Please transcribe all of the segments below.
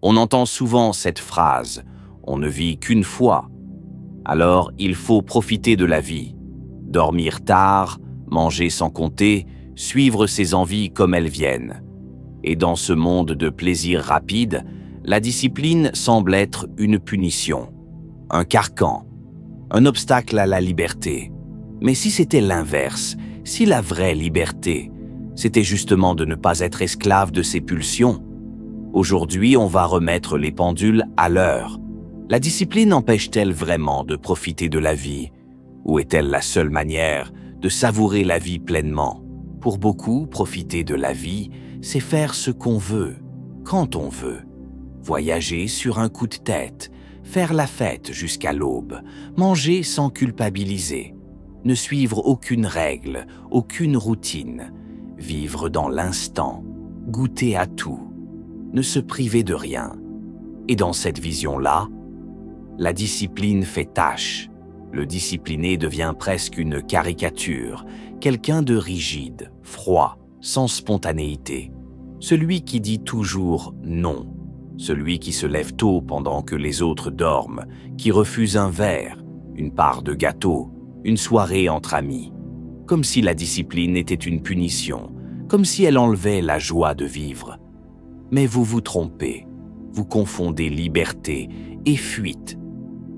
On entend souvent cette phrase « on ne vit qu'une fois ». Alors il faut profiter de la vie, dormir tard, manger sans compter, suivre ses envies comme elles viennent. Et dans ce monde de plaisir rapide, la discipline semble être une punition, un carcan, un obstacle à la liberté. Mais si c'était l'inverse, si la vraie liberté, c'était justement de ne pas être esclave de ses pulsions. Aujourd'hui, on va remettre les pendules à l'heure. La discipline empêche-t-elle vraiment de profiter de la vie? Ou est-elle la seule manière de savourer la vie pleinement? Pour beaucoup, profiter de la vie, c'est faire ce qu'on veut, quand on veut. Voyager sur un coup de tête, faire la fête jusqu'à l'aube, manger sans culpabiliser, ne suivre aucune règle, aucune routine, vivre dans l'instant, goûter à tout, ne se priver de rien. Et dans cette vision-là, la discipline fait tâche. Le discipliné devient presque une caricature, quelqu'un de rigide, froid, sans spontanéité. Celui qui dit toujours non, celui qui se lève tôt pendant que les autres dorment, qui refuse un verre, une part de gâteau, une soirée entre amis. Comme si la discipline était une punition, comme si elle enlevait la joie de vivre. Mais vous vous trompez, vous confondez liberté et fuite,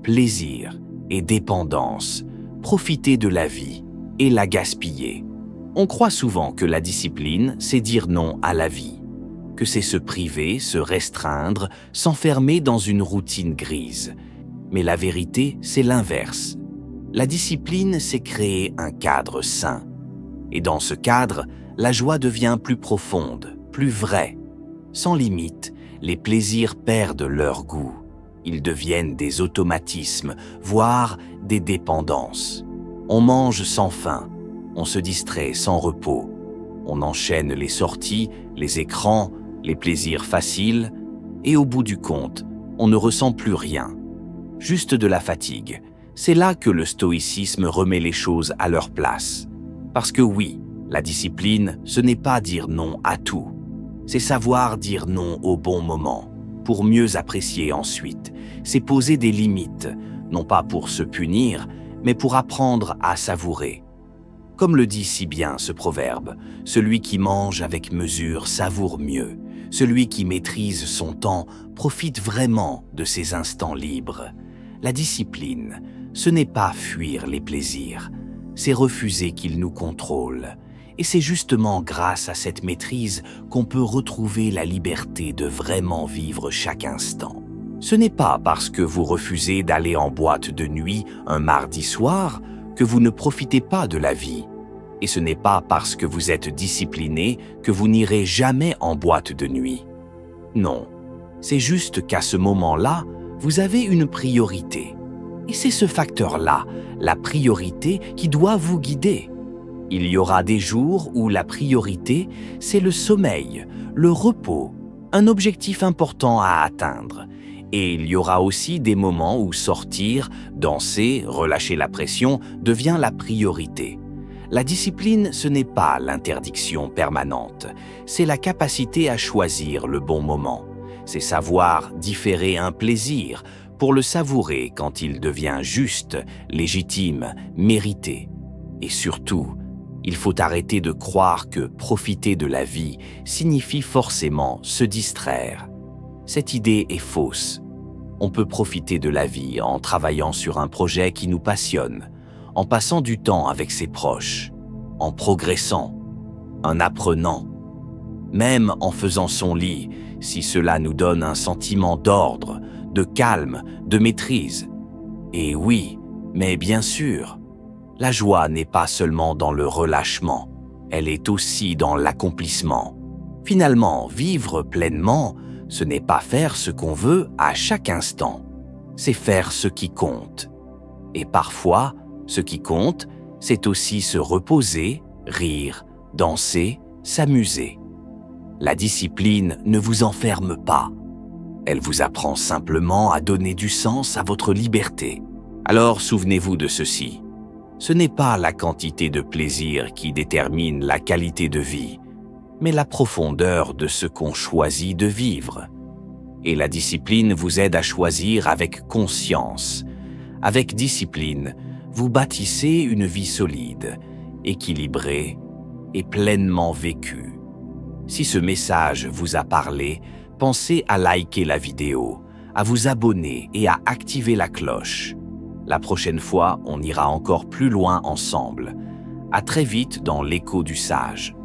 plaisir et dépendance, profiter de la vie et la gaspiller. On croit souvent que la discipline, c'est dire non à la vie, que c'est se priver, se restreindre, s'enfermer dans une routine grise. Mais la vérité, c'est l'inverse. La discipline, c'est créer un cadre sain. Et dans ce cadre, la joie devient plus profonde, plus vraie. Sans limite, les plaisirs perdent leur goût. Ils deviennent des automatismes, voire des dépendances. On mange sans faim, on se distrait sans repos. On enchaîne les sorties, les écrans, les plaisirs faciles, et au bout du compte, on ne ressent plus rien. Juste de la fatigue. C'est là que le stoïcisme remet les choses à leur place. Parce que oui, la discipline, ce n'est pas dire non à tout. C'est savoir dire non au bon moment, pour mieux apprécier ensuite. C'est poser des limites, non pas pour se punir, mais pour apprendre à savourer. Comme le dit si bien ce proverbe, celui qui mange avec mesure savoure mieux. Celui qui maîtrise son temps profite vraiment de ses instants libres. La discipline, ce n'est pas fuir les plaisirs, c'est refuser qu'ils nous contrôlent. Et c'est justement grâce à cette maîtrise qu'on peut retrouver la liberté de vraiment vivre chaque instant. Ce n'est pas parce que vous refusez d'aller en boîte de nuit un mardi soir que vous ne profitez pas de la vie. Et ce n'est pas parce que vous êtes discipliné que vous n'irez jamais en boîte de nuit. Non, c'est juste qu'à ce moment-là, vous avez une priorité. Et c'est ce facteur-là, la priorité, qui doit vous guider. Il y aura des jours où la priorité, c'est le sommeil, le repos, un objectif important à atteindre. Et il y aura aussi des moments où sortir, danser, relâcher la pression devient la priorité. La discipline, ce n'est pas l'interdiction permanente, c'est la capacité à choisir le bon moment. C'est savoir différer un plaisir pour le savourer quand il devient juste, légitime, mérité. Et surtout, il faut arrêter de croire que profiter de la vie signifie forcément se distraire. Cette idée est fausse. On peut profiter de la vie en travaillant sur un projet qui nous passionne, en passant du temps avec ses proches, en progressant, en apprenant, même en faisant son lit, si cela nous donne un sentiment d'ordre, de calme, de maîtrise. Et oui, mais bien sûr, la joie n'est pas seulement dans le relâchement, elle est aussi dans l'accomplissement. Finalement, vivre pleinement, ce n'est pas faire ce qu'on veut à chaque instant, c'est faire ce qui compte. Et parfois, ce qui compte, c'est aussi se reposer, rire, danser, s'amuser. La discipline ne vous enferme pas. Elle vous apprend simplement à donner du sens à votre liberté. Alors souvenez-vous de ceci. Ce n'est pas la quantité de plaisir qui détermine la qualité de vie, mais la profondeur de ce qu'on choisit de vivre. Et la discipline vous aide à choisir avec conscience. Avec discipline, vous bâtissez une vie solide, équilibrée et pleinement vécue. Si ce message vous a parlé, pensez à liker la vidéo, à vous abonner et à activer la cloche. La prochaine fois, on ira encore plus loin ensemble. À très vite dans l'Écho du Sage.